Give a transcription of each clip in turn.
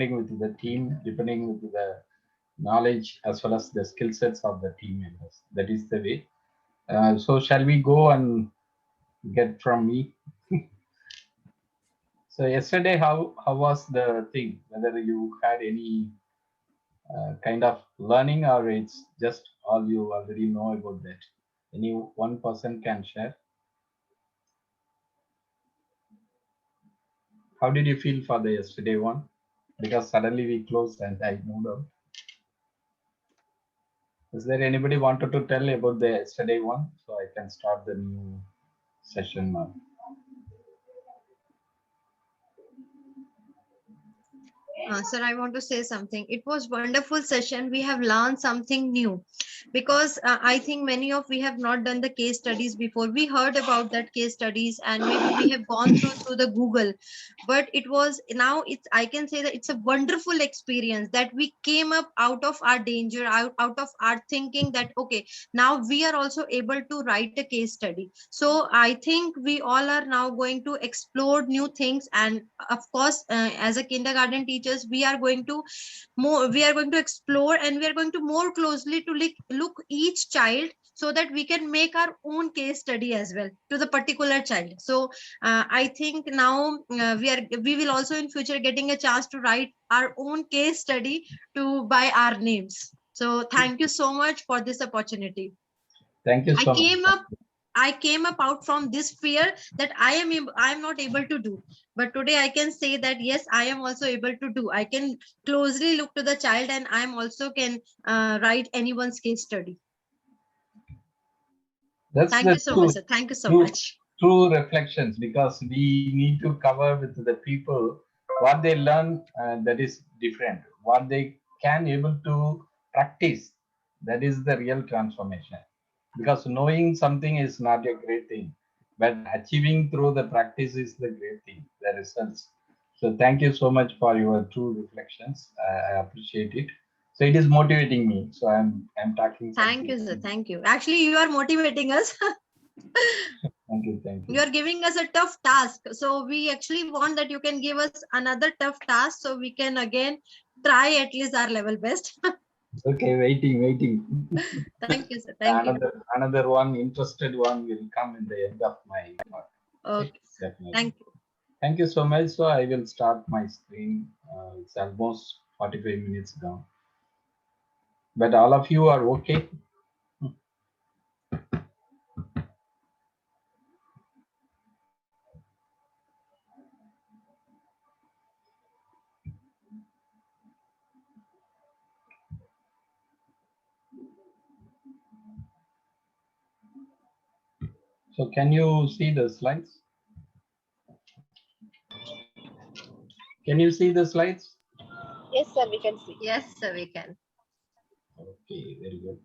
with the team, depending with the knowledge as well as the skill sets of the team members. That is the way. So shall we go and get from me? So yesterday, how was the thing? Whether you had any kind of learning or it's just all you already know about that? Any one person can share. How did you feel for the yesterday one? Because suddenly we closed and I moved out. Is there anybody wanted to tell about the yesterday one? So I can start the new session now. Sir, I want to say something. It was wonderful session. We have learned something new because I think many of we have not done the case studies before. We heard about that case studies and maybe we have gone through the Google, but it was now it's I can say that it's a wonderful experience that we came up out of our danger, out of our thinking that okay, now we are also able to write a case study. So I think we all are now going to explore new things, and of course as a kindergarten teachers we are going to explore, and we are going to more closely to look each child so that we can make our own case study as well to the particular child. So I think now we will also in future getting a chance to write our own case study to by our names. So thank you so much for this opportunity. Thank you I so came much. up I came up out from this fear that I am not able to do. But today I can say that yes, I am also able to do. I can closely look to the child, and I am also can write anyone's case study. That's Thank the you so much, sir. Thank you so true, much. true reflections because we need to cover with the people what they learn that is different, what they can able to practice. That is the real transformation. Because knowing something is not a great thing, but achieving through the practice is the great thing, the results. So thank you so much for your true reflections. I appreciate it. So it is motivating me. So I'm talking Thank something. you, sir. Thank you. Actually, you are motivating us. Thank you. Thank You you. are giving us a tough task. So we actually want that you can give us another tough task so we can again try at least our level best. Okay, waiting. Thank you, sir. Thank you. Another one, interested one will come in the end of my talk. Okay, Okay. definitely. Thank you. Thank you so much. So I will start my screen. It's almost 45 minutes down. But all of you are okay. So can you see the slides? Can you see the slides? Yes, sir, we can see. Yes, sir, we can. Okay, very good.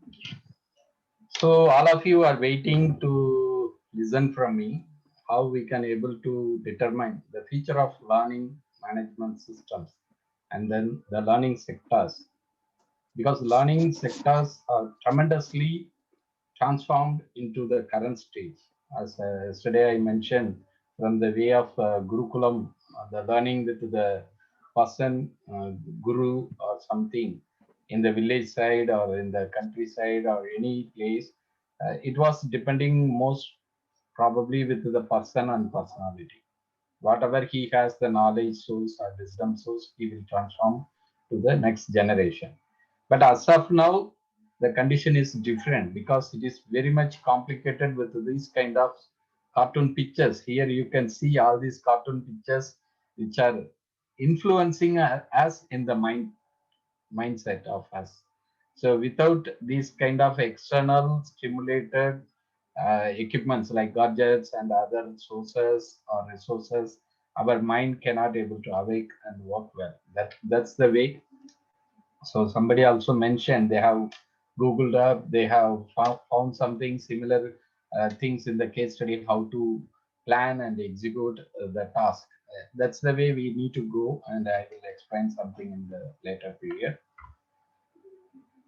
So all of you are waiting to listen from me how we can able to determine the future of learning management systems and then the learning sectors, because learning sectors are tremendously transformed into the current stage. As yesterday I mentioned, from the way of Gurukulam, the learning with the person, guru or something in the village side or in the countryside or any place, it was depending most probably with the person and personality. Whatever he has the knowledge source or wisdom source, he will transform to the next generation. But as of now, the condition is different because it is very much complicated with these kind of cartoon pictures. Here you can see all these cartoon pictures which are influencing us in the mindset of us. So without these kind of external stimulated equipments like gadgets and other sources or resources, our mind cannot able to awake and work well. That's the way. So somebody also mentioned they have Googled up, they have found something similar things in the case study, how to plan and execute the task. That's the way we need to go, and I will explain something in the later period.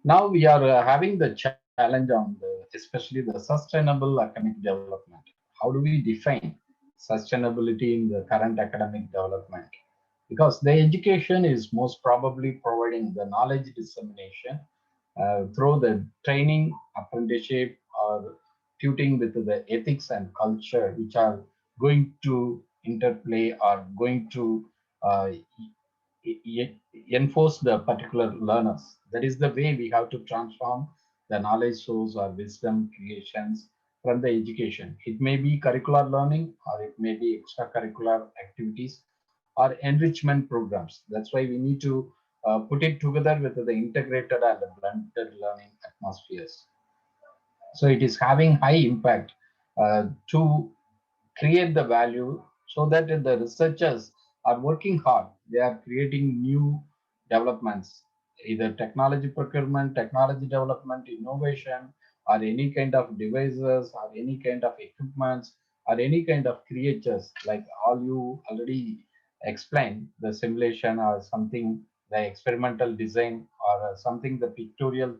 Now we are having the challenge on especially the sustainable academic development. How do we define sustainability in the current academic development? because the education is most probably providing the knowledge dissemination through the training, apprenticeship, or tutoring with the ethics and culture, which are going to interplay or going to uh, enforce the particular learners. That is the way we have to transform the knowledge source or wisdom creations from the education. It may be curricular learning or it may be extracurricular activities or enrichment programs. That's why we need to put it together with the integrated and the blended learning atmospheres. So it is having high impact to create the value so that the researchers are working hard. They are creating new developments, either technology procurement, technology development, innovation, or any kind of devices, or any kind of equipments, or any kind of creatures, like all you already explained, the simulation or something, the experimental design, or something, the pictorial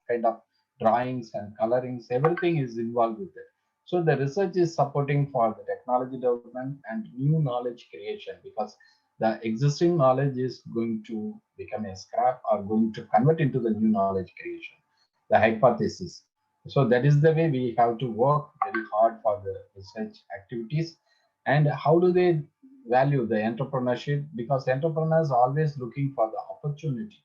kind of drawings and colorings, everything is involved with it. So the research is supporting for the technology development and new knowledge creation, because the existing knowledge is going to become a scrap or going to convert into the new knowledge creation, the hypothesis. So that is the way we have to work very hard for the research activities. And how do they value the entrepreneurship? Because entrepreneurs are always looking for the opportunity.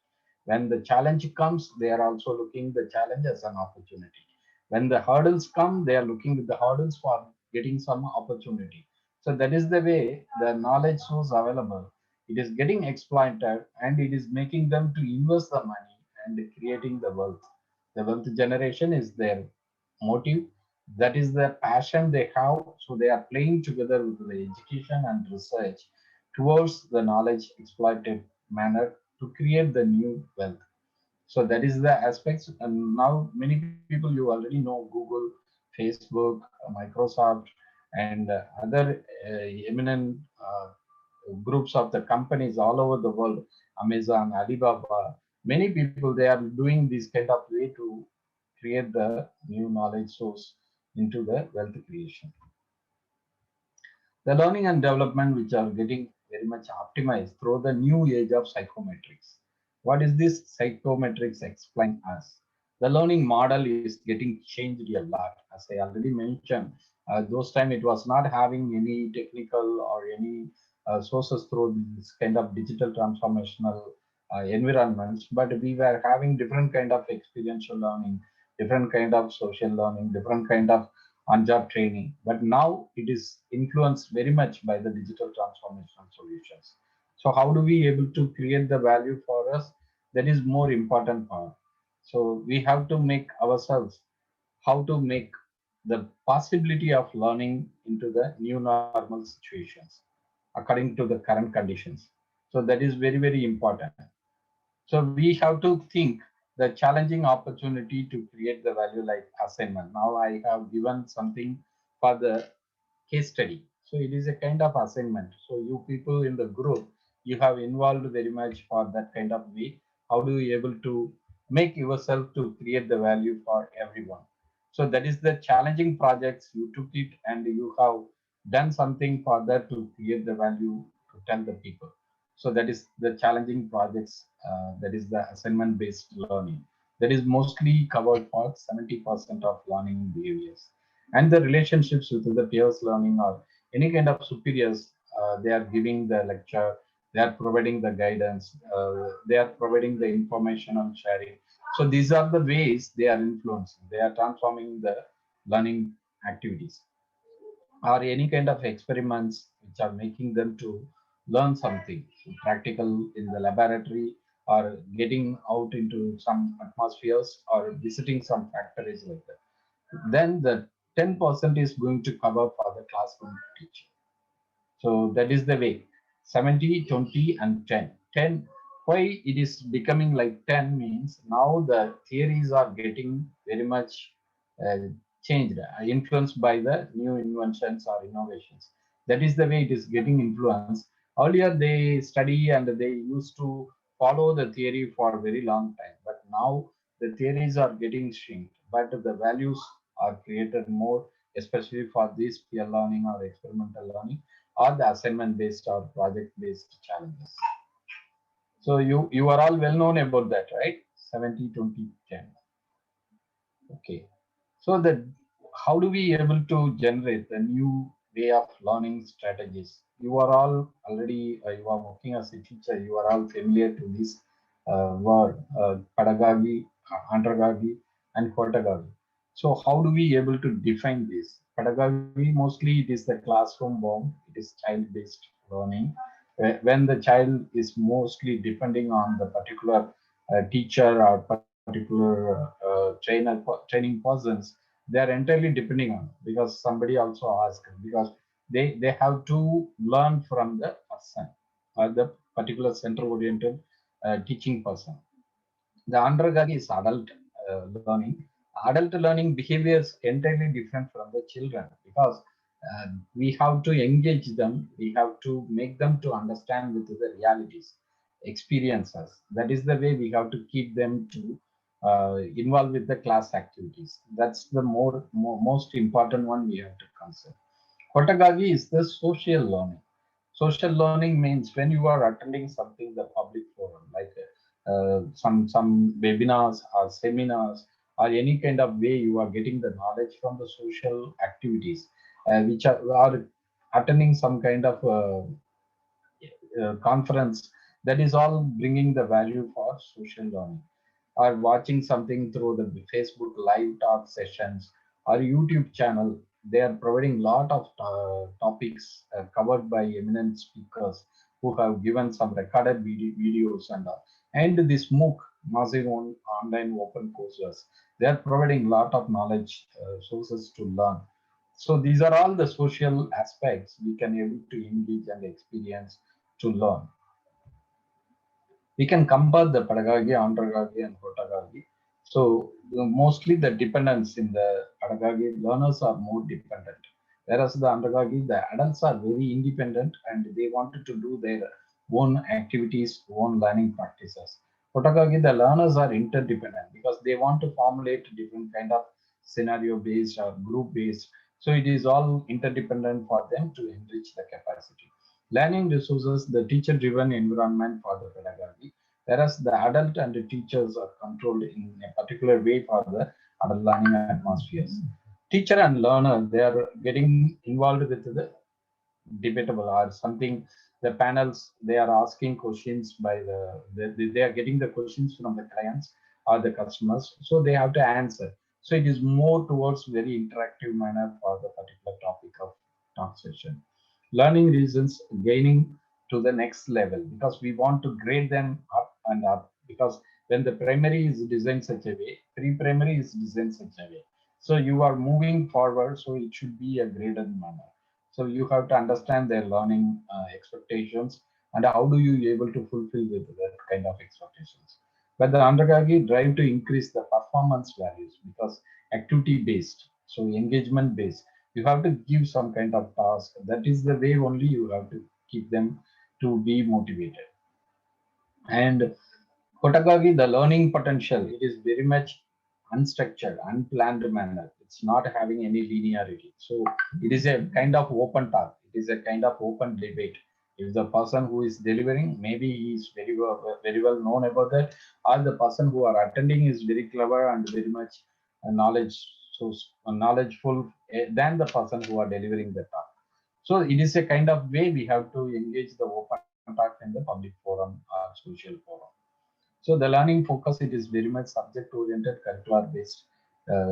When the challenge comes, they are also looking the challenge as an opportunity. When the hurdles come, they are looking at the hurdles for getting some opportunity. So that is the way the knowledge source available. It is getting exploited and it is making them to invest the money and creating the wealth. The wealth generation is their motive. That is the passion they have. So they are playing together with the education and research towards the knowledge exploited manner to create the new wealth. So that is the aspects. And now many people, you already know Google, Facebook, Microsoft, and other eminent groups of the companies all over the world, Amazon, Alibaba. Many people, they are doing this kind of way to create the new knowledge source into the wealth creation. The learning and development, which are getting very much optimized through the new age of psychometrics. What is this psychometrics explain us? The learning model is getting changed a lot. As I already mentioned, those time it was not having any technical or any sources through this kind of digital transformational environments, but we were having different kind of experiential learning, different kind of social learning, different kind of on-job training. But now it is influenced very much by the digital transformation solutions. So how do we able to create the value for us? That is more important part. So we have to make ourselves how to make the possibility of learning into the new normal situations according to the current conditions. So that is very, very important. So we have to think the challenging opportunity to create the value like assignment. Now I have given something for the case study. So it is a kind of assignment. So you people in the group, you have involved very much for that kind of way. How do you able to make yourself to create the value for everyone? So that is the challenging projects. You took it and you have done something for that to create the value to tell the people. So that is the challenging projects. That is the assignment based learning. That is mostly covered for 70% of learning behaviors. And the relationships with the peers learning or any kind of superiors, they are giving the lecture, they are providing the guidance, they are providing the information on sharing. So these are the ways they are influencing, they are transforming the learning activities or any kind of experiments which are making them to learn something practical in the laboratory or getting out into some atmospheres or visiting some factories like that. Then the 10% is going to cover for the classroom teaching. So that is the way 70, 20, and 10. 10, why it is becoming like 10 means now the theories are getting very much uh, changed, influenced by the new inventions or innovations. That is the way it is getting influenced. Earlier they study and they used to follow the theory for a very long time, but now the theories are getting shrinked, but the values are created more, especially for this peer learning or experimental learning or the assignment based or project based challenges. So you are all well known about that, right? 70, 20, 10. Okay. So that how do we able to generate the new way of learning strategies? You are all already you are working as a teacher. You are all familiar to this word pedagogy, andragogy, and pedagogy. So how do we able to define this? Pedagogy mostly it is the classroom bound. It is child-based learning. When the child is mostly depending on the particular teacher or particular training persons, they are entirely depending on because somebody also asked because they have to learn from the person or the particular center oriented teaching person. The undergrad is adult learning. Adult learning behaviors entirely different from the children because we have to engage them. We have to make them to understand with the realities, experiences. That is the way we have to keep them to involve with the class activities. That's the most important one we have to consider. Pedagogy is the social learning. Social learning means when you are attending something, the public forum, like some webinars or seminars or any kind of way you are getting the knowledge from the social activities, which are attending some kind of conference. That is all bringing the value for social learning or watching something through the Facebook live talk sessions or YouTube channel. They are providing lot of topics covered by eminent speakers who have given some recorded videos and all. And this MOOC, massive online open courses, they are providing lot of knowledge sources to learn. So these are all the social aspects we can able to engage and experience to learn. We can compare the pedagogy, andragogy, and pedagogy. So mostly the dependence in the pedagogy, learners are more dependent. Whereas the andragogy, the adults are very independent and they wanted to do their own activities, own learning practices. Pedagogy, the learners are interdependent because they want to formulate different kind of scenario based or group based. So it is all interdependent for them to enrich the capacity. Learning resources, the teacher-driven environment for the pedagogy, whereas the adult and the teachers are controlled in a particular way for the adult learning atmospheres. Teacher and learner, they are getting involved with the debatable or something. The panels, they are asking questions by they are getting the questions from the clients or the customers, so they have to answer. So it is more towards very interactive manner for the particular topic of talk session. Learning reasons gaining to the next level because we want to grade them up and up because when the primary is designed such a way, pre-primary is designed such a way. So you are moving forward, so it should be a graded manner. So you have to understand their learning expectations and how do you able to fulfill with that kind of expectations. But the undergraduate drive to increase the performance values because activity based, so engagement based. You have to give some kind of task. That is the way only you have to keep them to be motivated. And pedagogy, the learning potential, it is very much unstructured, unplanned manner. It's not having any linearity. So it is a kind of open talk. It is a kind of open debate. If the person who is delivering, maybe he is very well known about that, or the person who are attending is very clever and very much knowledge, so knowledgeful than the person who are delivering the talk. So it is a kind of way we have to engage the open talk in the public forum or social forum. So the learning focus, it is very much subject oriented, curricular based,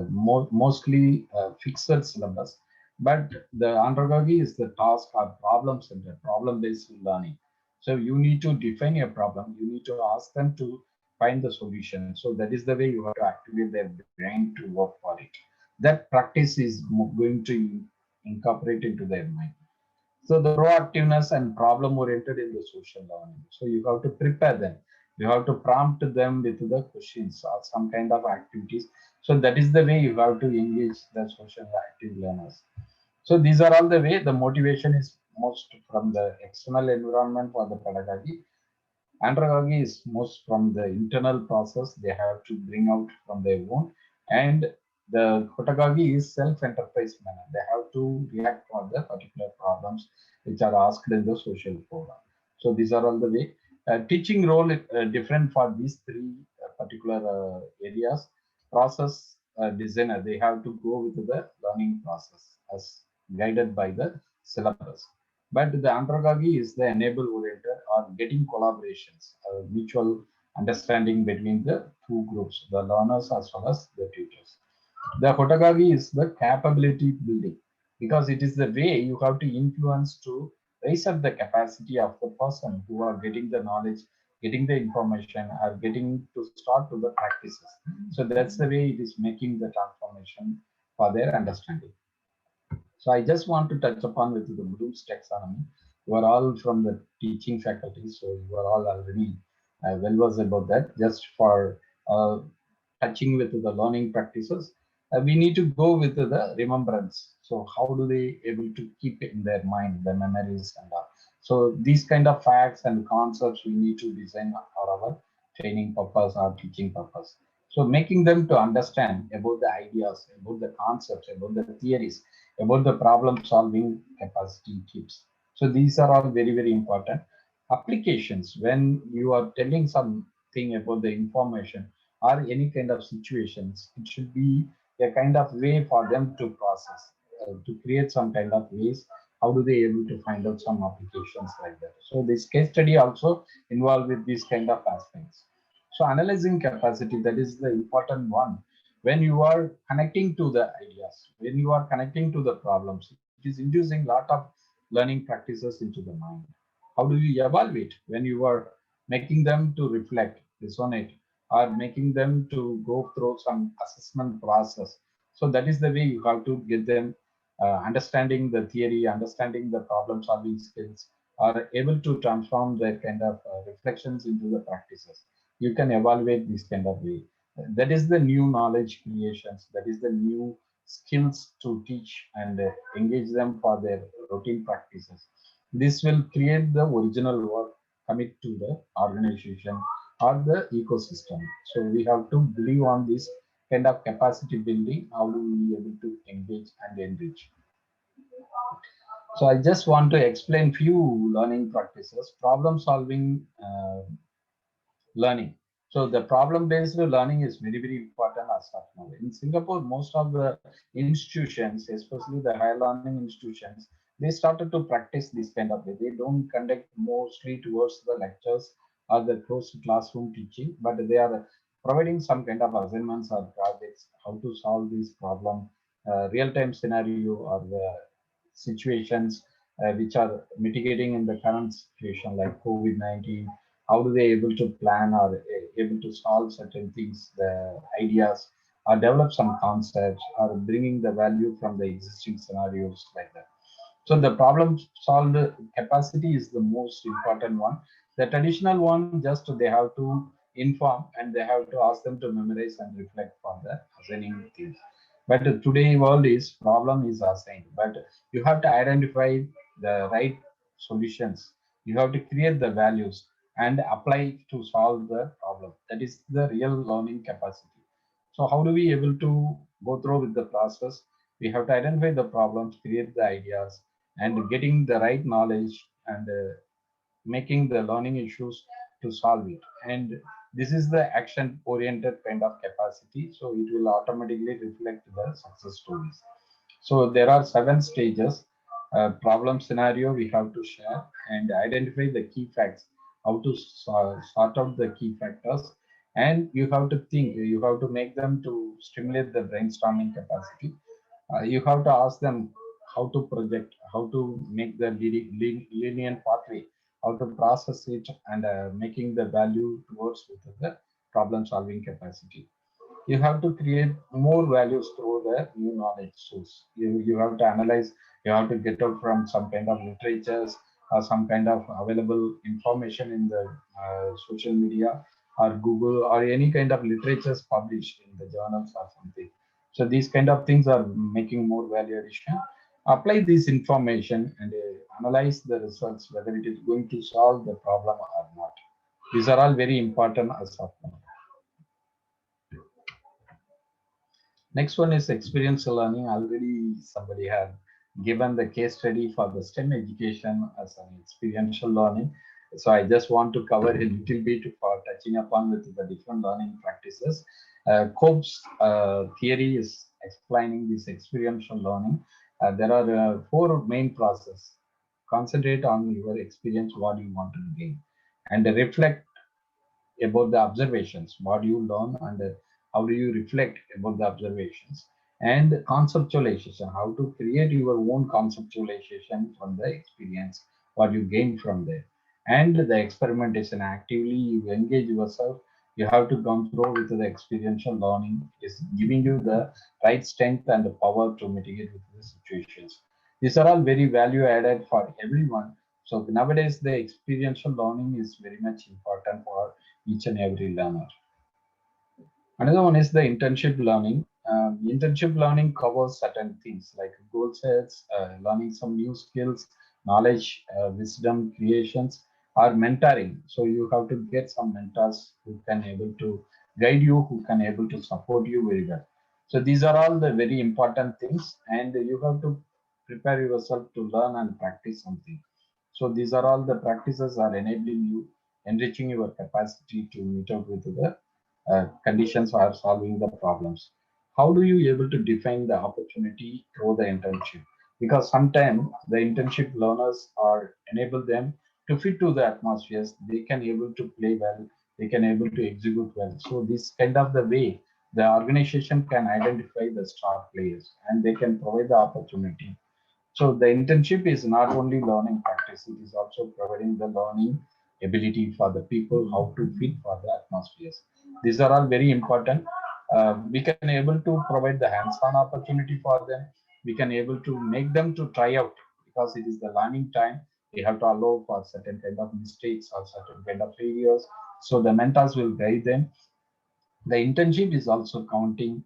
mostly fixed syllabus. But the andragogy is the task or problem centered, problem based learning. So you need to define a problem. You need to ask them to find the solution. So that is the way you have to activate their brain to work for it. That practice is going to incorporate into their mind. So the proactiveness and problem oriented in the social learning. So you have to prepare them. You have to prompt them with the questions or some kind of activities. So that is the way you have to engage the social active learners. So these are all the way. The motivation is most from the external environment for the pedagogy. Andragogy is most from the internal process they have to bring out from their own. And The pedagogy is self-enterprise manner. They have to react for the particular problems which are asked in the social forum. So these are all the way. Teaching role different for these three particular areas. Process designer, they have to go with the learning process as guided by the syllabus. But the andragogy is the enable oriented or getting collaborations, mutual understanding between the two groups, the learners as well as the tutors. The pedagogy is the capability building because it is the way you have to influence to raise up the capacity of the person who are getting the knowledge, getting the information, or getting to start to the practices. So that's the way it is making the transformation for their understanding. So I just want to touch upon with the Bloom's taxonomy. You are all from the teaching faculty, so you are all already well versed about that. Just for touching with the learning practices, we need to go with the remembrance. So how do they able to keep it in their mind, the memories and all. So these kind of facts and concepts we need to design for our training purpose or teaching purpose. So making them to understand about the ideas, about the concepts, about the theories, about the problem solving capacity tips. So these are all very, very important. Applications, when you are telling something about the information or any kind of situations, it should be a kind of way for them to process, to create some kind of ways. How do they able to find out some applications like that? So this case study also involved with these kind of aspects. So analyzing capacity, that is the important one. When you are connecting to the ideas, when you are connecting to the problems, it is inducing a lot of learning practices into the mind. How do you evaluate when you are making them to reflect, resonate, or making them to go through some assessment process? So that is the way you have to get them understanding the theory, understanding the problem solving skills, are able to transform their kind of reflections into the practices. You can evaluate this kind of way. That is the new knowledge creations. That is the new skills to teach and engage them for their routine practices. This will create the original work, commit to the organization or the ecosystem. So we have to believe on this kind of capacity building. How do we able to engage and enrich? So I just want to explain few learning practices, problem solving learning. So the problem-based learning is very, very important as of now. In Singapore, most of the institutions, especially the higher learning institutions, they started to practice this kind of way. They don't conduct mostly towards the lectures or the closed classroom teaching, but they are providing some kind of assignments or projects, how to solve this problem, real-time scenario or the situations which are mitigating in the current situation like COVID-19. How do they able to plan or able to solve certain things, the ideas, or develop some concepts, or bringing the value from the existing scenarios like that. So the problem solved capacity is the most important one. The traditional one, just they have to inform and they have to ask them to memorize and reflect for the assigning things. But today world is problem is assigned, but you have to identify the right solutions. You have to create the values and apply to solve the problem. That is the real learning capacity. So how do we able to go through with the process? We have to identify the problems, create the ideas, and getting the right knowledge and making the learning issues to solve it. And this is the action oriented kind of capacity. So it will automatically reflect the success stories. So there are 7 stages. Problem scenario we have to share and identify the key facts, how to sort out the key factors, and you have to think, you have to make them to stimulate the brainstorming capacity. You have to ask them how to project, how to make the linear pathway, how to process it, and making the value towards with the problem solving capacity. You have to create more values through the new knowledge source. You have to analyze, you have to get out from some kind of literatures or some kind of available information in the social media or Google or any kind of literatures published in the journals or something. So these kind of things are making more value addition. Apply this information and analyze the results, whether it is going to solve the problem or not. These are all very important as of now. Next one is experiential learning. Already somebody had given the case study for the STEM education as an experiential learning. So I just want to cover a little bit for touching upon with the different learning practices. Cope's theory is explaining this experiential learning. There are four main processes. Concentrate on your experience, what you want to gain, and reflect about the observations, what you learn, and how do you reflect about the observations, and conceptualization, how to create your own conceptualization from the experience, what you gain from there, and the experimentation, actively you engage yourself. You have to go through with the experiential learning. It is giving you the right strength and the power to mitigate with the situations. These are all very value added for everyone. So nowadays the experiential learning is very much important for each and every learner. Another one is the internship learning. Internship learning covers certain things like goal sets, learning some new skills, knowledge, wisdom, creations, or mentoring. So you have to get some mentors who can able to guide you, who can able to support you very well. So these are all the very important things, and you have to prepare yourself to learn and practice something. So these are all the practices are enabling you, enriching your capacity to meet up with the conditions or solving the problems. How do you able to define the opportunity through the internship? Because sometimes the internship learners are enable them to fit to the atmospheres. They can able to play well. They can able to execute well. So this kind of the way the organization can identify the star players and they can provide the opportunity. So the internship is not only learning practice, it is also providing the learning ability for the people, how to fit for the atmospheres. These are all very important. We can able to provide the hands-on opportunity for them. We can able to make them to try out because it is the learning time. We have to allow for certain kind of mistakes or certain kind of failures. So the mentors will guide them. The internship is also counting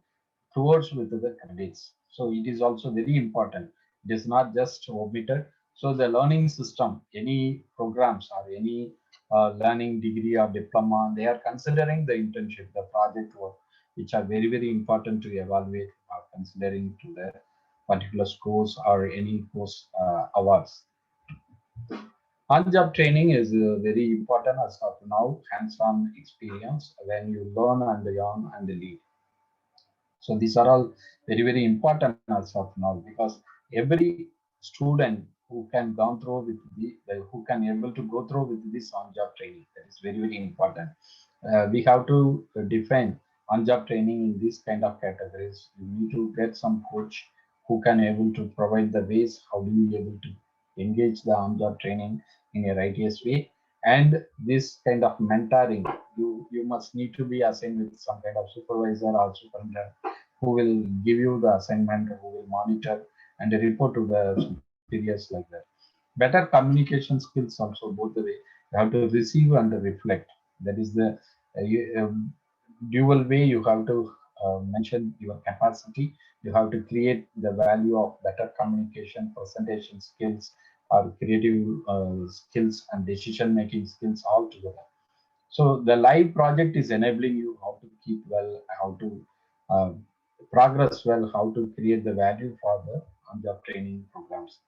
towards with the credits. So it is also very important. It is not just omitted. So the learning system, any programs or any learning degree or diploma, they are considering the internship, the project work, which are very, very important to evaluate or considering to the particular scores or any course awards. On-job training is very important as of now, hands-on experience when you learn and learn and lead. So these are all very, very important as of now because every student who can go through with who can able to go through with this on-job training, that is very, very important. We have to define on-job training in this kind of categories. You need to get some coach who can able to provide the ways how do you able to engage the on-job training in a righteous way. And this kind of mentoring, you must need to be assigned with some kind of supervisor or superintendent who will give you the assignment, who will monitor and report to the superiors like that. Better communication skills also both the way. You have to receive and reflect. That is the dual way. You have to mention your capacity. You have to create the value of better communication, presentation skills, or creative skills and decision making skills all together. So the live project is enabling you how to keep well, how to uh, progress well, how to create the value for the on-job training programs.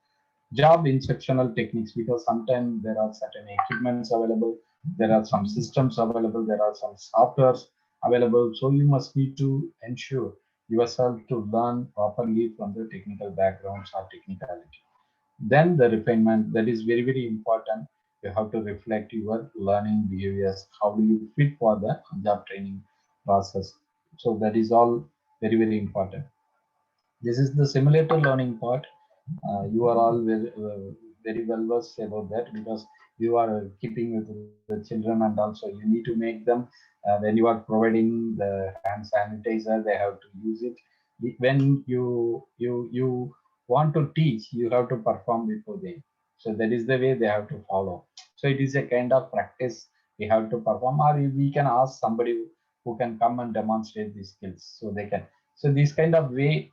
Job instructional techniques, because sometimes there are certain equipments available, there are some systems available, there are some softwares available. So you must need to ensure yourself to learn properly from the technical backgrounds or technicality. Then the refinement, that is very, very important. You have to reflect your learning behaviors. How do you fit for the job training process? So that is all very, very important. This is the simulator learning part. You are all very well versed about that because you are keeping with the children, and also you need to make them when you are providing the hand sanitizer, they have to use it. When you want to teach, you have to perform before them. So that is the way they have to follow. So it is a kind of practice we have to perform, or we can ask somebody who can come and demonstrate these skills so they can. So this kind of way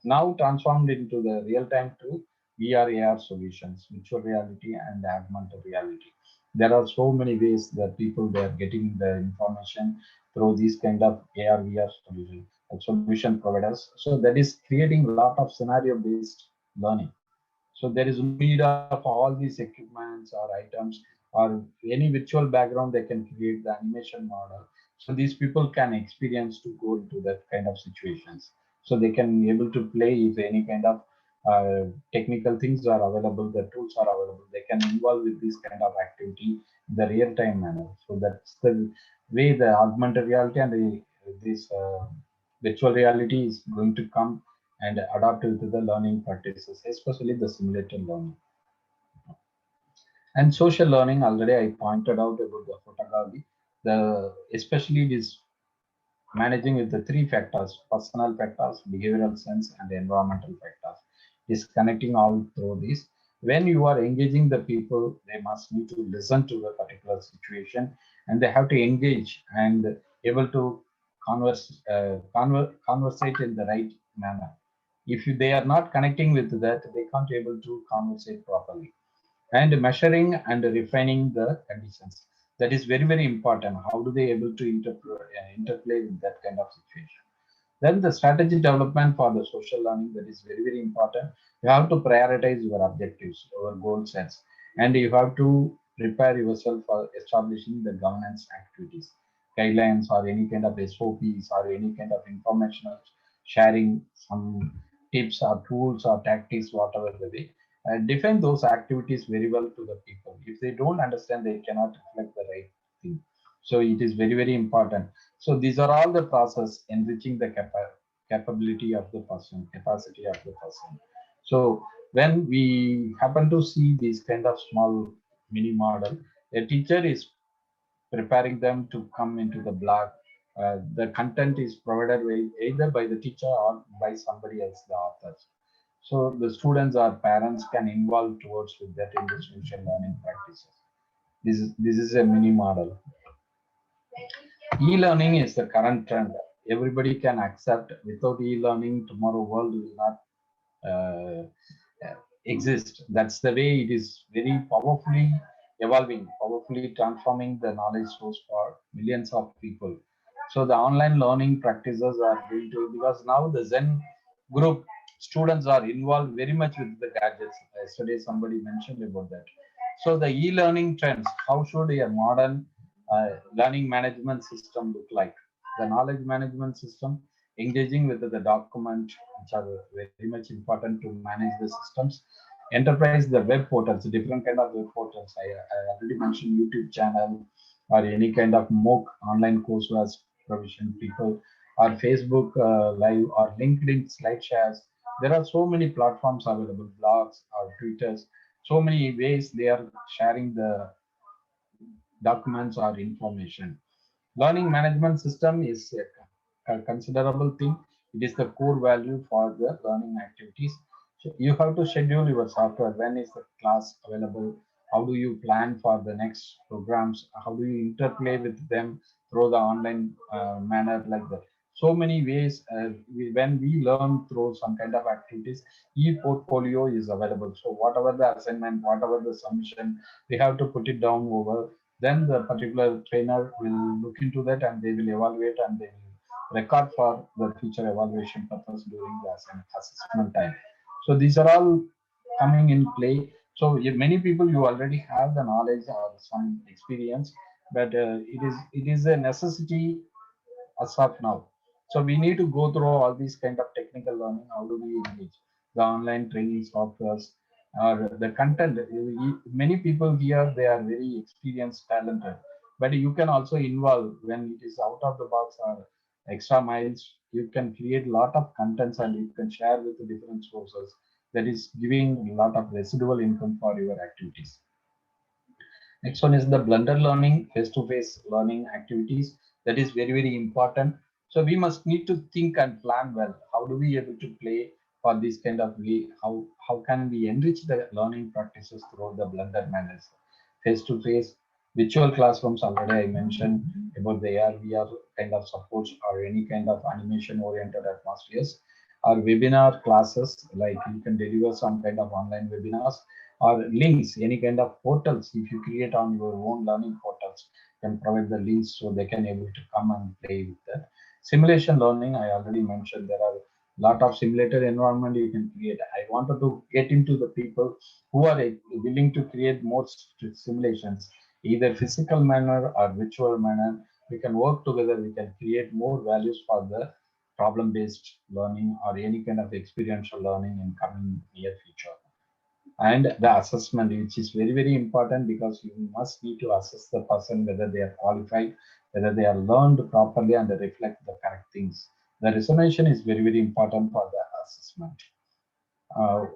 now transformed into the real-time to VR, AR solutions, virtual reality and augmented reality. There are so many ways that people they are getting the information through these kind of AR, VR solutions. solution providers. So that is creating a lot of scenario based learning. So there is no need of all these equipments or items or any virtual background. They can create the animation model. So these people can experience to go into that kind of situations. So they can be able to play if any kind of technical things are available, the tools are available. They can involve with this kind of activity in the real time manner. So that's the way the augmented reality and this virtual reality is going to come and adapt to the learning practices, especially the simulated learning. And social learning, already I pointed out about the photography, especially this managing with the three factors: personal factors, behavioral sense, and environmental factors. Is connecting all through this. When you are engaging the people, they must need to listen to the particular situation, and they have to engage and able to conversate in the right manner. If they are not connecting with that, they can't able to conversate properly. And measuring and refining the conditions, that is very very important. How do they able to interplay with that kind of situation? Then the strategy development for the social learning, that is very very important. You have to prioritize your objectives, your goal sets, and you have to prepare yourself for establishing the governance activities, guidelines, or any kind of SOPs, or any kind of informational sharing, some tips or tools or tactics, whatever the way. Define those activities very well to the people. If they don't understand, they cannot reflect the right thing. So it is very very important. So these are all the process enriching the capability of the person, capacity of the person. So when we happen to see this kind of small mini model, a teacher is preparing them to come into the block. The content is provided either by the teacher or by somebody else, the authors. So the students or parents can involve towards with that in the social learning practices. This is a mini model. E-learning is the current trend. Everybody can accept. Without e-learning, tomorrow world will not uh, exist. That's the way it is very powerfully evolving, powerfully transforming the knowledge source for millions of people. So the online learning practices are going to, because now the Zen group students are involved very much with the gadgets. Yesterday somebody mentioned about that. So the e-learning trends, how should a modern learning management system look like? The knowledge management system engaging with the document, which are very much important to manage the systems. Enterprise, the web portals, different kind of web portals. I already mentioned YouTube channel or any kind of MOOC online coursework provision people, or Facebook Live or LinkedIn slide shares. There are so many platforms available, blogs or Twitters. So many ways they are sharing the documents or information. Learning management system is a considerable thing. It is the core value for the learning activities. So you have to schedule your software. When is the class available? How do you plan for the next programs? How do you interplay with them through the online manner like that? So many ways. When we learn through some kind of activities, e-portfolio is available. So whatever the assignment, whatever the submission, we have to put it down over. Then the particular trainer will look into that and they will evaluate and they will record for the future evaluation purpose during the assessment time. So these are all coming in play. So many people, you already have the knowledge or some experience, but it is a necessity as of now. So we need to go through all these kind of technical learning. How do we engage the online training softwares or the content? Many people here, they are very experienced, talented, but you can also involve when it is out of the box or extra miles. You can create a lot of contents and you can share with the different sources. That is giving a lot of residual income for your activities. Next one is the blended learning, face-to-face learning activities. That is very, very important. So we must need to think and plan well. How do we able to play for this kind of way? How can we enrich the learning practices through the blended manners? Face-to-face, virtual classrooms, already I mentioned about the AR/VR kind of supports or any kind of animation-oriented atmospheres, or webinar classes, like you can deliver some kind of online webinars or links, any kind of portals. If you create on your own learning portals, can provide the links so they can able to come and play with that. Simulation learning, I already mentioned, there are a lot of simulated environment you can create. I wanted to get into the people who are willing to create more simulations, either physical manner or virtual manner. We can work together, we can create more values for the problem-based learning or any kind of experiential learning in coming near future. And the assessment, which is very, very important, because you must need to assess the person whether they are qualified, whether they are learned properly and they reflect the correct things. The resonation is very, very important for the assessment.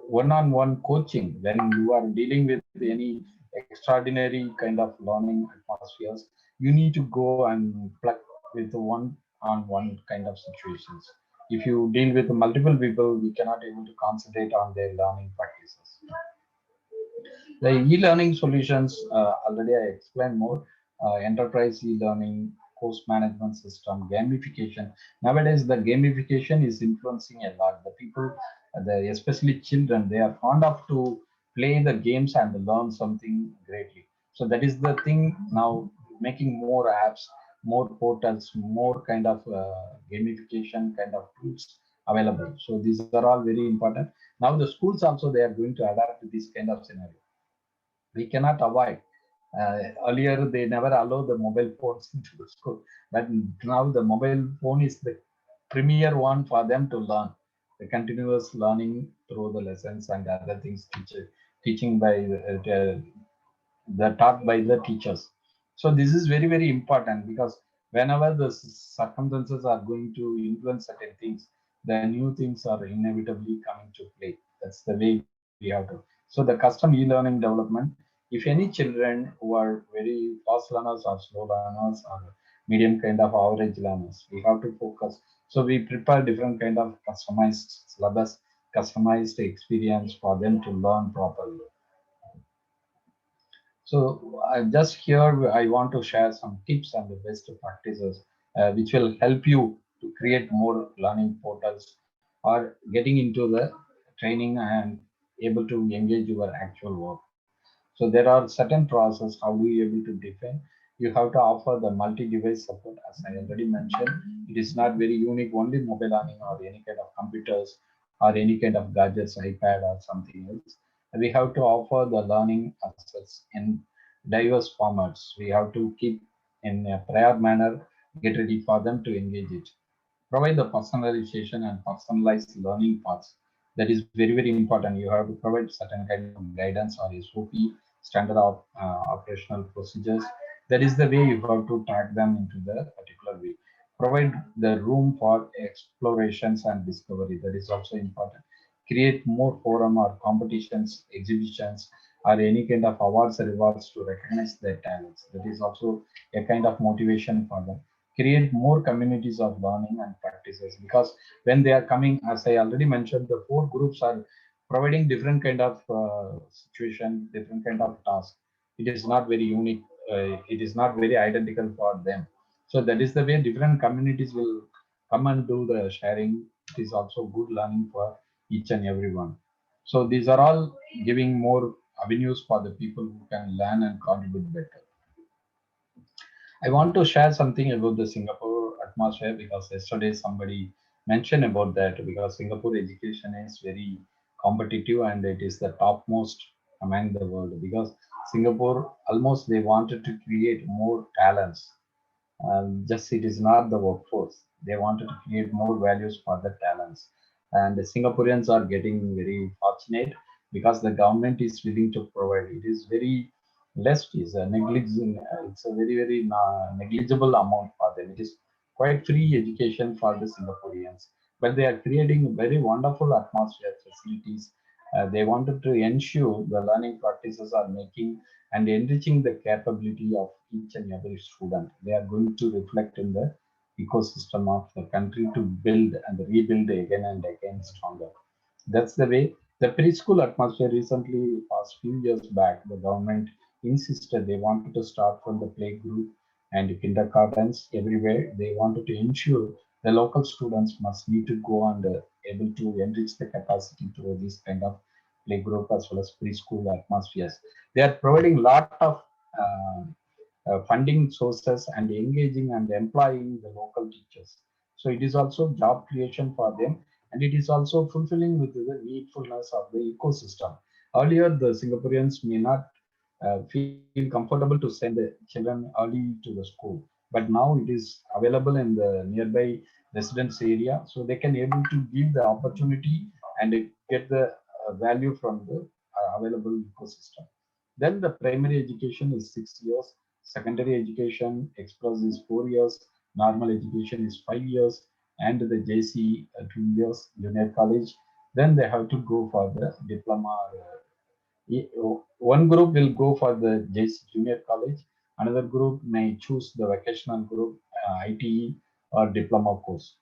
One-on-one coaching, when you are dealing with any extraordinary kind of learning atmospheres, you need to go and plug with one-on-one kind of situations. If you deal with multiple people, we cannot able to concentrate on their learning practices. The e-learning solutions, already I explained more, enterprise e-learning, course management system, gamification. Nowadays, the gamification is influencing a lot. The people, especially children, they are fond of to play the games and learn something greatly. So that is the thing now, making more apps, more portals, more kind of gamification kind of tools available. So these are all very important. Now the schools also, they are going to adapt to this kind of scenario. We cannot avoid. Earlier, they never allow the mobile phones into the school, but now the mobile phone is the premier one for them to learn. The continuous learning through the lessons and other things, teaching by the taught by the teachers. So this is very, very important, because whenever the circumstances are going to influence certain things, the new things are inevitably coming to play. That's the way we have to. So the custom e-learning development, if any children who are very fast learners or slow learners or medium kind of average learners, we have to focus. So we prepare different kind of customized syllabus, customized experience for them to learn properly. So just here, I want to share some tips and the best practices, which will help you to create more learning portals or getting into the training and able to engage your actual work. So there are certain process. How do you able to define? You have to offer the multi-device support, as I already mentioned. It is not very unique, only mobile learning or any kind of computers or any kind of gadgets, iPad or something else. We have to offer the learning assets in diverse formats. We have to keep in a prior manner, get ready for them to engage it. Provide the personalization and personalized learning paths. That is very, very important. You have to provide certain kind of guidance or SOP, standard of operational procedures. That is the way you have to track them into the particular way. Provide the room for explorations and discovery. That is also important. Create more forum or competitions, exhibitions, or any kind of awards or rewards to recognize their talents. That is also a kind of motivation for them. Create more communities of learning and practices, because when they are coming, as I already mentioned, the four groups are providing different kind of situation, different kind of task. It is not very unique. It is not very identical for them. So that is the way different communities will come and do the sharing. It is also good learning for each and everyone. So these are all giving more avenues for the people who can learn and contribute better. I want to share something about the Singapore atmosphere, because yesterday somebody mentioned about that, because Singapore education is very competitive and it is the topmost among the world, because Singapore almost they wanted to create more talents. Just it is not the workforce. They wanted to create more values for the talents. And the Singaporeans are getting very fortunate, because the government is willing to provide. It is very less fees, it's a very, very negligible amount for them. It is quite free education for the Singaporeans. But they are creating very wonderful atmosphere, facilities. They wanted to ensure the learning practices are making and enriching the capability of each and every student. They are going to reflect in the ecosystem of the country to build and rebuild again and again stronger. That's the way. The preschool atmosphere recently, past few years back, the government insisted they wanted to start from the playgroup and kindergartens everywhere. They wanted to ensure the local students must need to go and able to enrich the capacity through this kind of playgroup as well as preschool atmospheres. They are providing lot of funding sources and engaging and employing the local teachers. So it is also job creation for them, and it is also fulfilling with the needfulness of the ecosystem. Earlier, the Singaporeans may not feel comfortable to send the children early to the school, but now it is available in the nearby residence area, so they can able to give the opportunity and get the value from the available ecosystem. Then the primary education is 6 years, secondary education express is 4 years, normal education is 5 years, and the JC 2 years, junior college. Then they have to go for the diploma. One group will go for the JC junior college, another group may choose the vocational group, ITE or diploma course.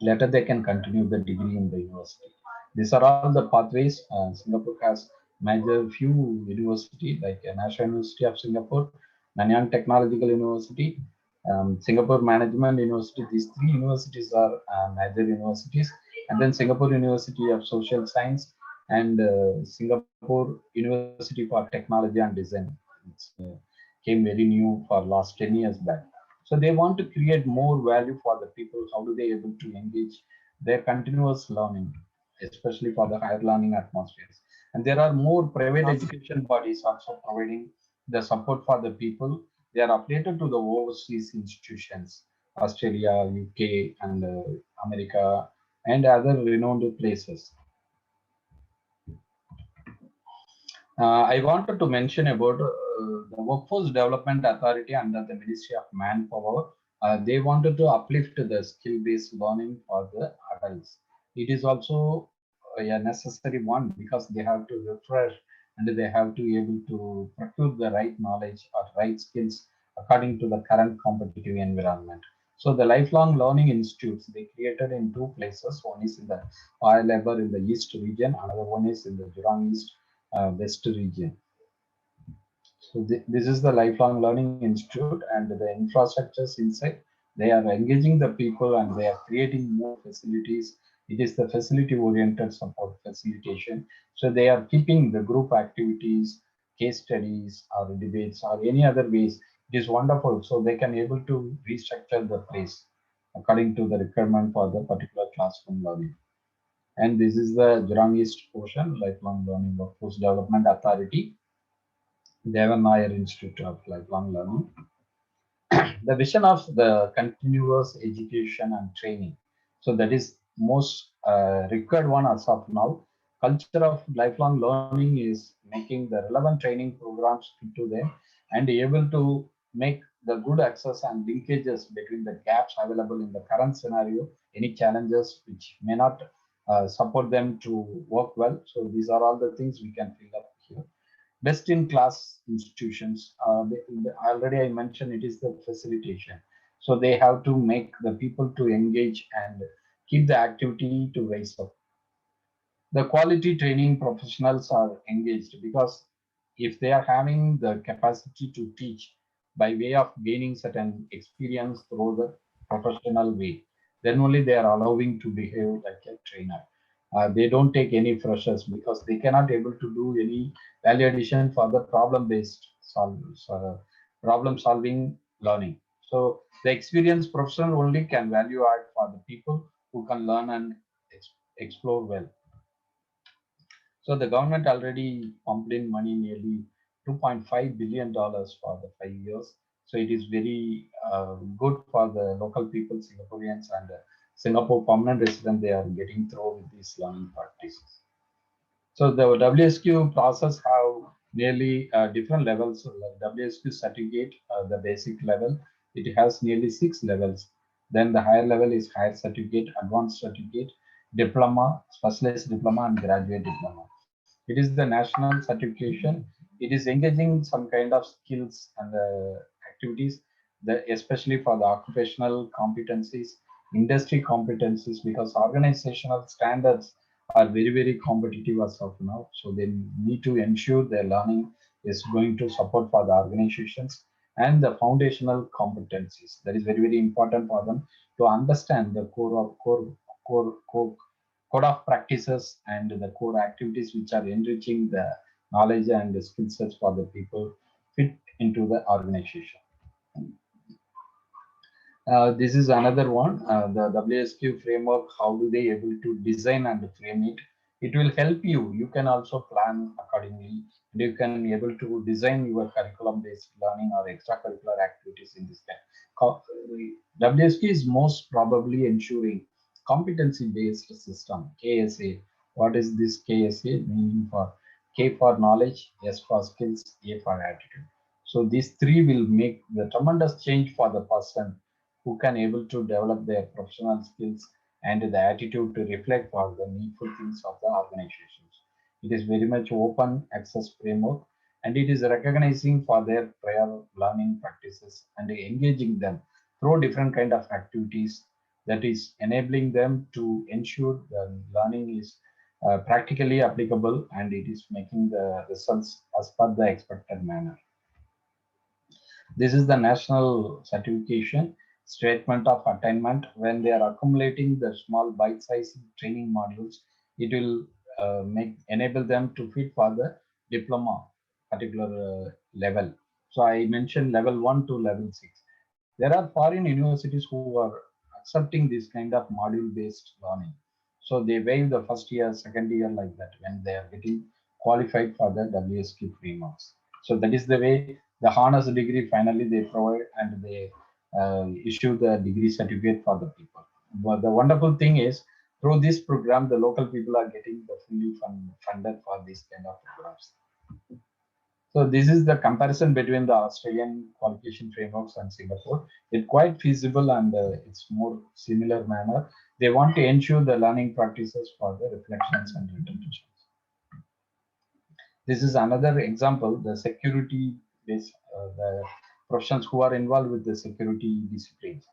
Later, they can continue the degree in the university. These are all the pathways. Singapore has major few university like National University of Singapore, Nanyang Technological University, Singapore Management University. These three universities are major universities, and then Singapore University of Social Science and Singapore University for Technology and Design. It's came very new for last 10 years back. So they want to create more value for the people. How do they able to engage their continuous learning, especially for the higher learning atmospheres? And there are more private education bodies also providing the support for the people. They are affiliated to the overseas institutions, Australia, UK, and America, and other renowned places. I wanted to mention about the Workforce Development Authority under the Ministry of Manpower. They wanted to uplift the skill-based learning for the adults. It is also a necessary one because they have to refresh and they have to be able to procure the right knowledge or right skills according to the current competitive environment. So the lifelong learning institutes they created in two places. One is in the Paya Lebar in the East region, another one is in the Jurong East West region. So this is the Lifelong Learning Institute and the infrastructures inside. They are engaging the people and they are creating more facilities. It is the facility oriented support facilitation. So they are keeping the group activities, case studies or debates or any other ways. It is wonderful. So they can able to restructure the place according to the requirement for the particular classroom learning. And this is the Jurong East portion, Lifelong Learning Workforce Development Authority, Devan Nair Institute of Lifelong Learning. The vision of the continuous education and training. So that is most required one as of now. Culture of lifelong learning is making the relevant training programs into them and able to make the good access and linkages between the gaps available in the current scenario, any challenges which may not support them to work well. So these are all the things we can fill up here. Best in class institutions. Already I mentioned it is the facilitation. So they have to make the people to engage and keep the activity to rise up. The quality training professionals are engaged because if they are having the capacity to teach by way of gaining certain experience through the professional way, then only they are allowing to behave like a trainer. They don't take any freshers because they cannot able to do any value addition for the problem solving learning. So the experienced professional only can value add for the people who can learn and explore well. So the government already pumped in money, nearly $2.5 billion for the 5 years. So it is very good for the local people, Singaporeans and Singapore permanent residents. They are getting through with these learning practices. So the WSQ process have nearly different levels. Like WSQ certificate, the basic level, it has nearly 6 levels. Then the higher level is higher certificate, advanced certificate, diploma, specialist diploma, and graduate diploma. It is the national certification. It is engaging some kind of skills and activities, especially for the occupational competencies, industry competencies, because organizational standards are very, very competitive as of now. So they need to ensure their learning is going to support for the organizations and the foundational competencies. That is very, very important for them to understand the core code of practices and the core activities which are enriching the knowledge and the skill sets for the people fit into the organization. This is another one, the WSQ framework. How do they able to design and frame it? It will help you. You can also plan accordingly. And you can able to design your curriculum-based learning or extracurricular activities in this kind. WSQ is most probably ensuring competency-based system, KSA. What is this KSA? Meaning for K for knowledge, S for skills, A for attitude. So these three will make the tremendous change for the person who can able to develop their professional skills and the attitude to reflect for the needful things of the organizations. It is very much open access framework and it is recognizing for their prior learning practices and engaging them through different kind of activities that is enabling them to ensure the learning is practically applicable and it is making the results as per the expected manner. This is the national certification statement of attainment. When they are accumulating the small bite-sized training modules, it will make enable them to fit for the diploma particular level. So I mentioned level 1 to level 6. There are foreign universities who are accepting this kind of module-based learning. So they waive the first year, second year like that when they are getting qualified for the WSQ frameworks. So that is the way the honors degree finally they provide and they issue the degree certificate for the people. But the wonderful thing is through this program, the local people are getting the fully funded for this kind of programs. So this is the comparison between the Australian qualification frameworks and Singapore. It's quite feasible and it's more similar manner. They want to ensure the learning practices for the reflections and retentions. This is another example, the security based, the professions who are involved with the security disciplines.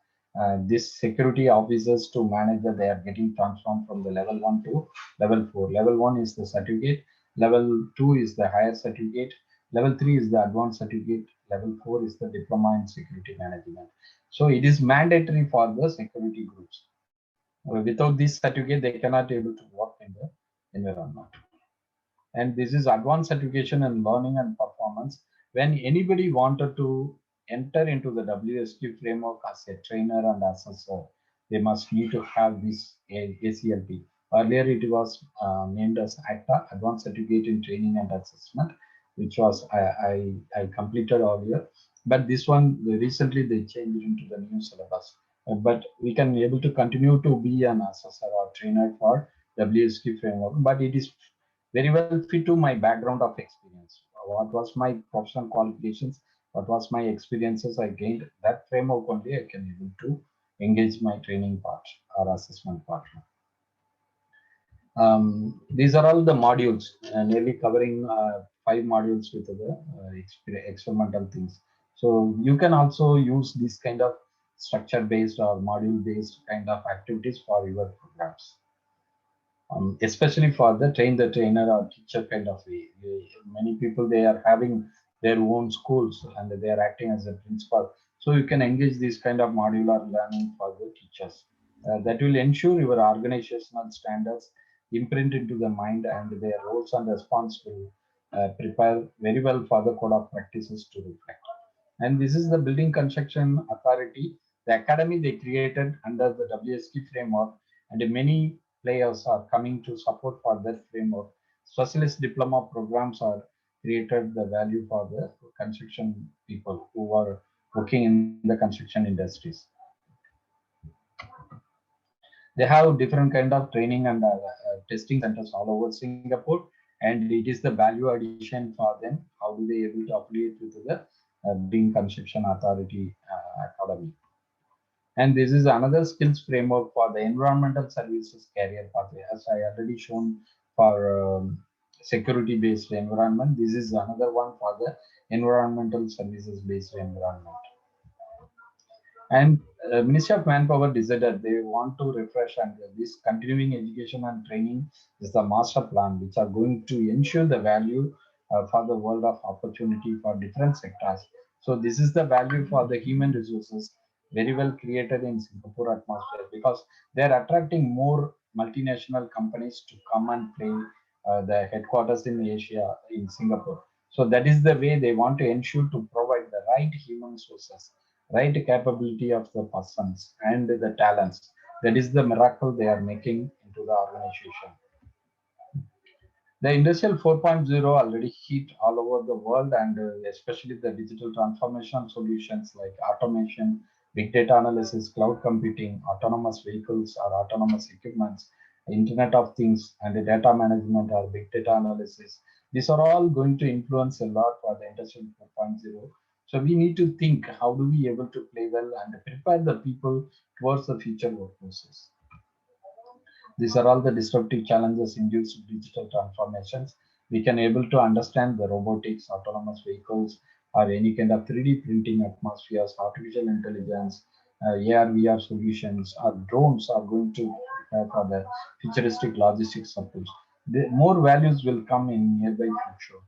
This security officers to manage that they are getting transformed from the level 1 to level 4. Level 1 is the certificate, level 2 is the higher certificate, level 3 is the advanced certificate, level 4 is the diploma in security management. So it is mandatory for the security groups. Without this certificate, they cannot able to work in the environment. And this is advanced certification in learning and performance. When anybody wanted to enter into the WSQ framework as a trainer and assessor, they must need to have this ACLP. Earlier, it was named as ACTA, Advanced Certificate in Training and Assessment, which was I completed earlier. But this one, recently they changed into the new syllabus. But we can be able to continue to be an assessor or trainer for WSQ framework, but it is very well fit to my background of experience. What was my professional qualifications? What was my experiences I gained? That framework only I can able to engage my training part or assessment part. These are all the modules, nearly covering 5 modules with the experimental things. So you can also use this kind of structure-based or module-based kind of activities for your programs. Especially for the train the trainer or teacher kind of way. Many people they are having their own schools and they are acting as a principal. So you can engage this kind of modular learning for the teachers. That will ensure your organizational standards imprint into the mind and their roles and responsibilities prepare very well for the code of practices to reflect. And this is the building construction authority, the academy they created under the WSQ framework, and many players are coming to support for that framework. Specialist diploma programs are created the value for the construction people who are working in the construction industries. They have different kind of training and testing centers all over Singapore, and it is the value addition for them. How do they able to affiliate with the Building Construction Authority Academy? And this is another skills framework for the environmental services career pathway, as I already shown for security-based environment. This is another one for the environmental services-based environment. And Ministry of Manpower decided they want to refresh and this continuing education and training is the master plan, which are going to ensure the value for the world of opportunity for different sectors. So this is the value for the human resources very well created in Singapore atmosphere because they're attracting more multinational companies to come and play the headquarters in Asia in Singapore. So that is the way they want to ensure to provide the right human resources right capability of the persons and the talents. That is the miracle they are making into the organization. The industrial 4.0 already hit all over the world, and especially the digital transformation solutions like automation, big data analysis, cloud computing, autonomous vehicles or autonomous equipments, Internet of Things, and the data management or big data analysis. These are all going to influence a lot for the industrial 4.0. So we need to think how do we able to play well and prepare the people towards the future workforces. These are all the disruptive challenges induced digital transformations. We can able to understand the robotics, autonomous vehicles, or any kind of 3D printing atmospheres, artificial intelligence, AR, VR solutions, or drones are going to for the futuristic logistics support. The more values will come in nearby future.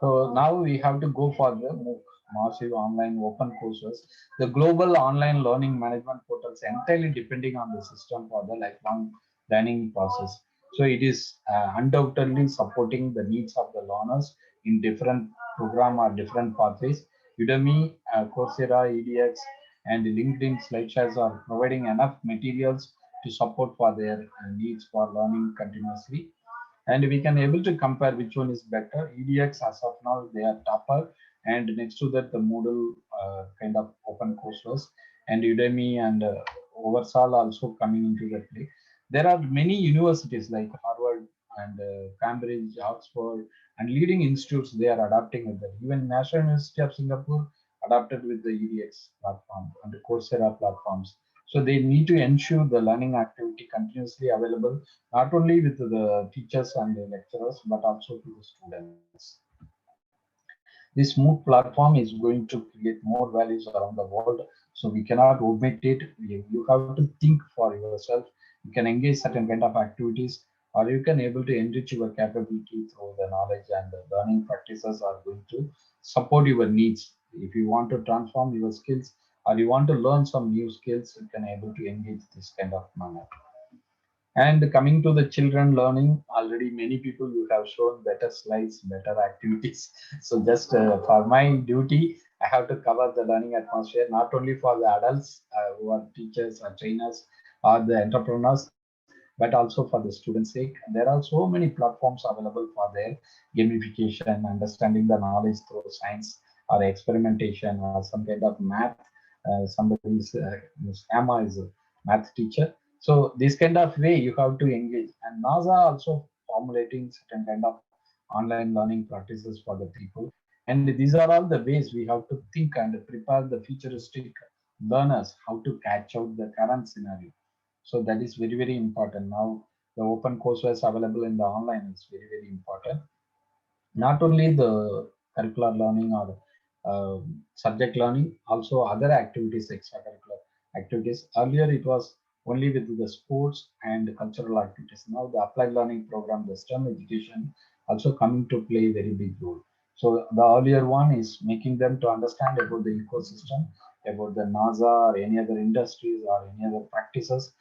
So now we have to go for the MOOC, massive online open courses. The global online learning management portals entirely depending on the system for the lifelong learning process. So it is undoubtedly supporting the needs of the learners in different program or different pathways. Udemy, Coursera, EDX, and LinkedIn slideshows are providing enough materials to support for their needs for learning continuously, and we can able to compare which one is better. EDX as of now they are topper, and next to that the Moodle kind of open courses, and Udemy and Oversal also coming into that play. There are many universities like Harvard and Cambridge, Oxford, and leading institutes they are adapting with that. Even National University of Singapore adapted with the EDX platform and the Coursera platforms. So they need to ensure the learning activity continuously available not only with the teachers and the lecturers, but also to the students. This MOOC platform is going to create more values around the world, so we cannot omit it. You have to think for yourself. You can engage certain kind of activities, or you can able to enrich your capability through the knowledge, and the learning practices are going to support your needs. If you want to transform your skills, or you want to learn some new skills, you can able to engage this kind of manner. And coming to the children learning, already many people you have shown better slides, better activities. So just for my duty, I have to cover the learning atmosphere, not only for the adults who are teachers or trainers or the entrepreneurs, but also for the students' sake. There are so many platforms available for their gamification, understanding the knowledge through science or experimentation or some kind of math. Somebody's Emma is a math teacher, so this kind of way you have to engage. And NASA also formulating certain kind of online learning practices for the people. And these are all the ways we have to think and prepare the futuristic learners how to catch out the current scenario. So that is very, very important. Now the open courses available in the online is very, very important. Not only the curricular learning or subject learning, also other activities, extracurricular activities. Earlier it was only with the sports and cultural activities. Now the applied learning program, the STEM education also coming to play a very big role. So the earlier one is making them to understand about the ecosystem, about the NASA or any other industries or any other practices.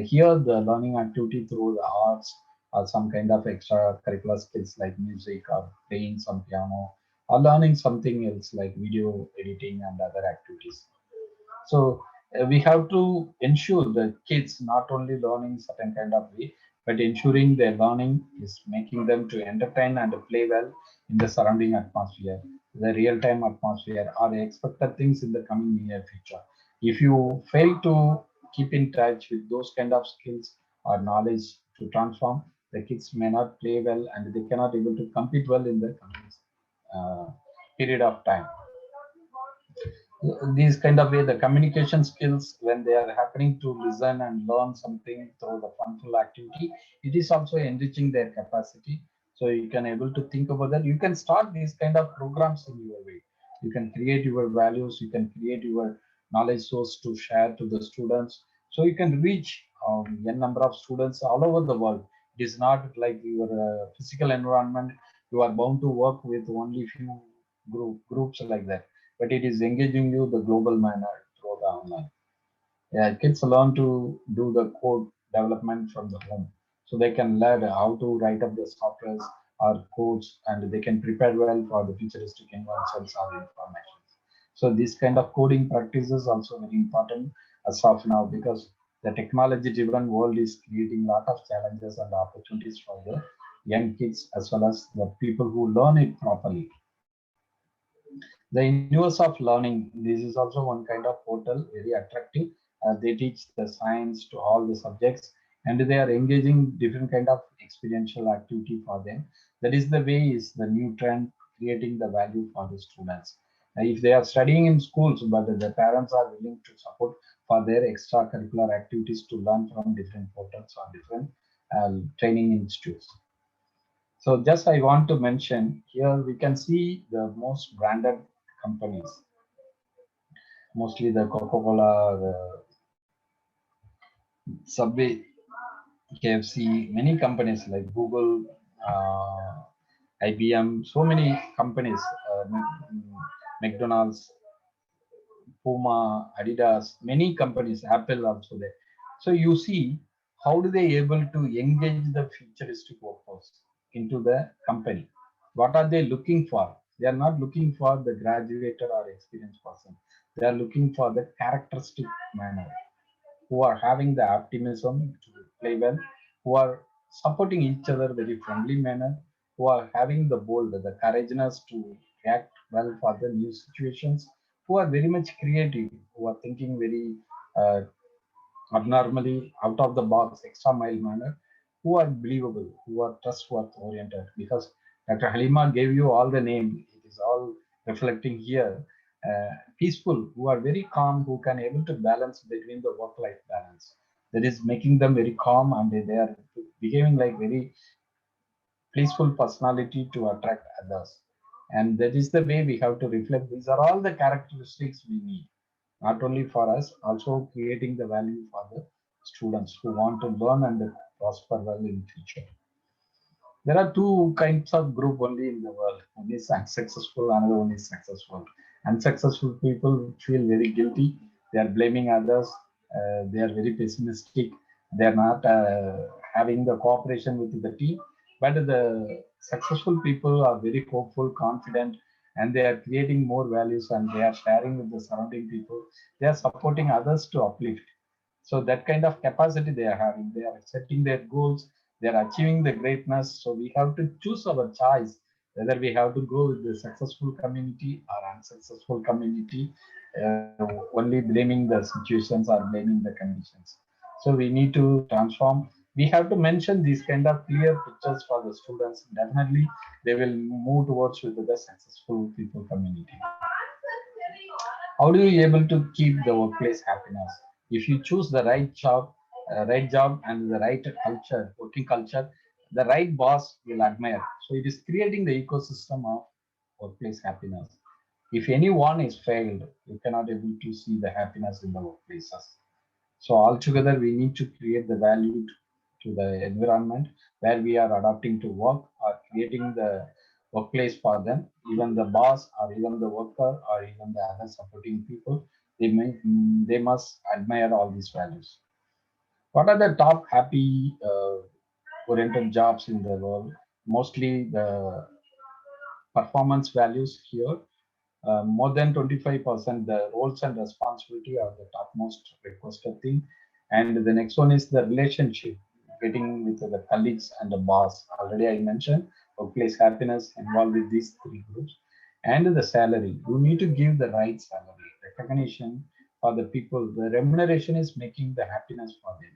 Here the learning activity through the arts or some kind of extracurricular skills like music or playing some piano or learning something else like video editing and other activities. So we have to ensure the kids not only learning certain kind of way, but ensuring their learning is making them to entertain and play well in the surrounding atmosphere, the real-time atmosphere, or the expected things in the coming near future. If you fail to keep in touch with those kind of skills or knowledge to transform, the kids may not play well and they cannot able to compete well in the coming uh, period of time. These kind of way the communication skills when they are happening to listen and learn something through the funful activity, it is also enriching their capacity. So you can able to think about that. You can start these kind of programs in your way. You can create your values, you can create your knowledge source to share to the students, so you can reach a number of students all over the world. It is not like your physical environment, you are bound to work with only few groups like that, but it is engaging you the global manner through the online. Yeah, kids learn to do the code development from the home, so they can learn how to write up the softwares or codes, and they can prepare well for the futuristic inventions or information. So this kind of coding practice is also very important as of now, because the technology-driven world is creating a lot of challenges and opportunities for the young kids as well as the people who learn it properly. The universe of learning, this is also one kind of portal, very attractive. They teach the science to all the subjects, and they are engaging different kind of experiential activity for them. That is the way is the new trend, creating the value for the students. If they are studying in schools, but the parents are willing to support for their extracurricular activities to learn from different portals or different training institutes. So just I want to mention here, we can see the most branded companies, mostly the Coca-Cola, the Subway, KFC, many companies like Google, IBM, so many companies, McDonald's, Puma, Adidas, many companies, Apple also there. So you see, how do they able to engage the futuristic workforce into the company? What are they looking for? They are not looking for the graduated or experienced person. They are looking for the characteristic manner, who are having the optimism to play well, who are supporting each other very friendly manner, who are having the bold, the courageousness to react well for the new situations, who are very much creative, who are thinking very uh, abnormally out of the box, extra mile manner, who are believable, who are trustworthy oriented. Because Dr. Halima gave you all the name, it is all reflecting here. Peaceful, who are very calm, who can able to balance between the work-life balance. That is making them very calm, and they are behaving like very peaceful personality to attract others. And that is the way we have to reflect. These are all the characteristics we need, not only for us, also creating the value for the students who want to learn and prosper well in future. There are two kinds of group only in the world. One is unsuccessful, another one is successful. Unsuccessful people feel very guilty. They are blaming others. They are very pessimistic. They are not having the cooperation with the team. But the successful people are very hopeful, confident, and they are creating more values, and they are sharing with the surrounding people. They are supporting others to uplift. So that kind of capacity they are having, they are setting their goals, they are achieving the greatness. So we have to choose our choice, whether we have to go with the successful community or unsuccessful community, only blaming the situations or blaming the conditions. So we need to transform. We have to mention these kind of clear pictures for the students. Definitely, they will move towards with the successful people community. How do you able to keep the workplace happiness? If you choose the right job and the right culture, working culture, the right boss will admire. So it is creating the ecosystem of workplace happiness. If anyone is failed, you cannot able to see the happiness in the workplaces. So altogether, we need to create the value to the environment where we are adapting to work or creating the workplace for them. Even the boss or even the worker or even the other supporting people, they must admire all these values. What are the top happy oriented jobs in the world? Mostly the performance values here. More than 25%, the roles and responsibility are the topmost requested thing. And the next one is the relationship, getting with the colleagues and the boss. Already I mentioned workplace happiness involved with these three groups. And the salary, you need to give the right salary, recognition for the people. The remuneration is making the happiness for them.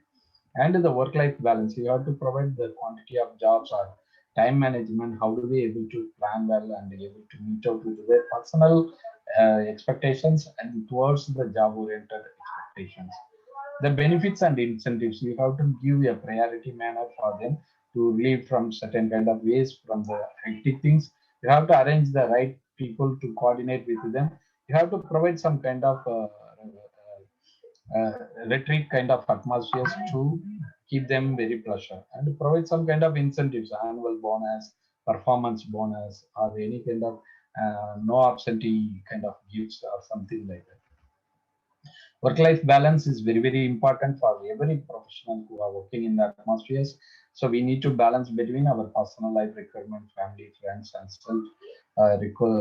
And the work-life balance, you have to provide the quantity of jobs or time management. How do we able to plan well and able to meet out with their personal expectations and towards the job-oriented expectations? The benefits and incentives, you have to give a priority manner for them to relieve from certain kind of ways from the hectic things. You have to arrange the right people to coordinate with them. You have to provide some kind of retreat kind of atmospheres to keep them very pleasure, and provide some kind of incentives, annual bonus, performance bonus, or any kind of no absentee kind of gifts or something like that. Work-life balance is very, very important for every professional who are working in the atmospheres. So we need to balance between our personal life requirement, family, friends, and self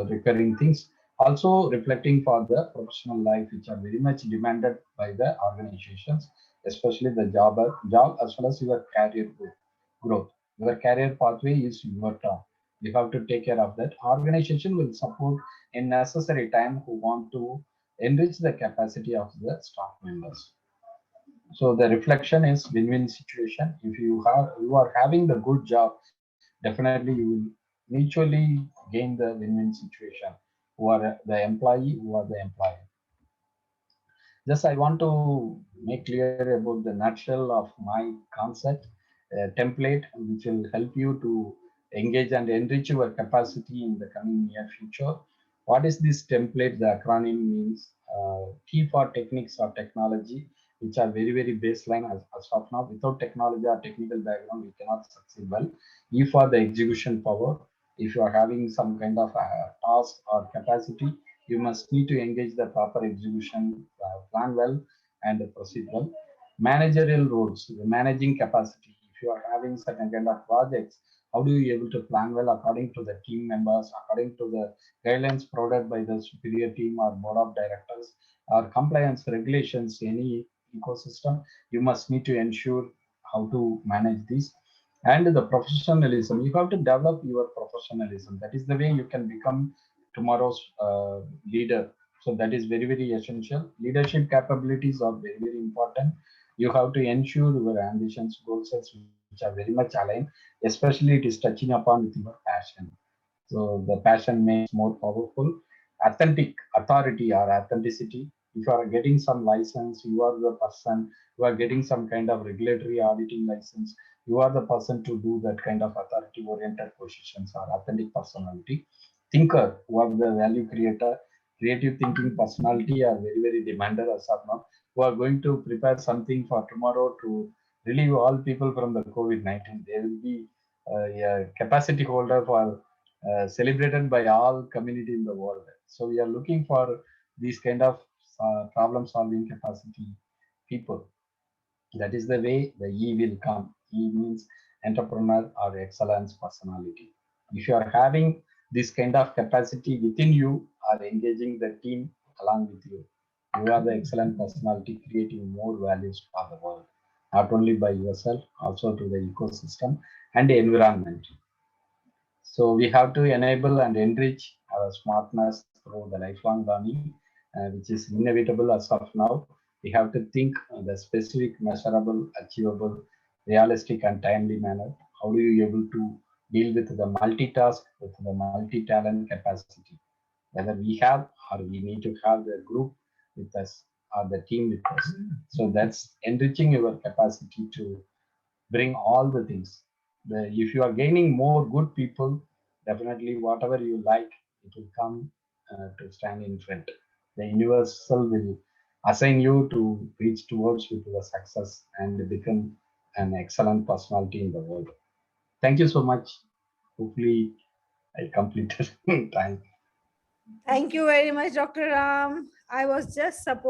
recurring things. Also reflecting for the professional life, which are very much demanded by the organizations, especially the job as well as your career growth. Your career pathway is your turn. You have to take care of that. Organization will support in necessary time who want to enrich the capacity of the staff members. So the reflection is win-win situation. If you are having the good job, definitely you will mutually gain the win-win situation. Who are the employee, who are the employer. Just I want to make clear about the nutshell of my concept, template, which will help you to engage and enrich your capacity in the coming near future. What is this template? The acronym means T for techniques or technology, which are very baseline as of now. Without technology or technical background, we cannot succeed well. E for the execution power. If you are having some kind of task or capacity, you must need to engage the proper execution, plan well, and proceed well. Managerial roles, the managing capacity. If you are having certain kind of projects, how do you able to plan well according to the team members, according to the guidelines provided by the superior team or board of directors, or compliance regulations, any ecosystem, you must need to ensure how to manage this. And the professionalism, you have to develop your professionalism. That is the way you can become tomorrow's leader. So that is very essential. Leadership capabilities are very important. You have to ensure your ambitions, goals, which are very much aligned. Especially, it is touching upon with your passion. So the passion makes more powerful. Authentic authority or authenticity. If you are getting some license, you are the person. You are getting some kind of regulatory auditing license. You are the person to do that kind of authority-oriented positions or authentic personality. Thinker, who are the value creator, creative thinking personality are very demanded as of now. Who are going to prepare something for tomorrow to relieve all people from the COVID-19. They will be a capacity holder for celebrated by all community in the world. So we are looking for these kind of problem solving capacity people. That is the way the E will come. E means entrepreneur or excellence personality. If you are having this kind of capacity within you or engaging the team along with you, you are the excellent personality creating more values for the world, not only by yourself, also to the ecosystem and the environment. So we have to enable and enrich our smartness through the lifelong learning, which is inevitable as of now. We have to think the specific, measurable, achievable, realistic, and timely manner. How do you able to deal with the multitask, with the multi-talent capacity? Whether we have or we need to have the group with us or the team with us. So that's enriching your capacity to bring all the things. If you are gaining more good people, definitely whatever you like, it will come to stand in front. The universal will assign you to reach towards with the success and become an excellent personality in the world. Thank you so much. Hopefully, I completed time. Thank you very much, Dr. Ram. I was just going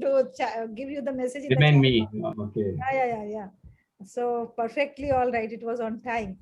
to give you the message in the Remain chat me. box. Okay. Yeah. So perfectly all right. It was on time.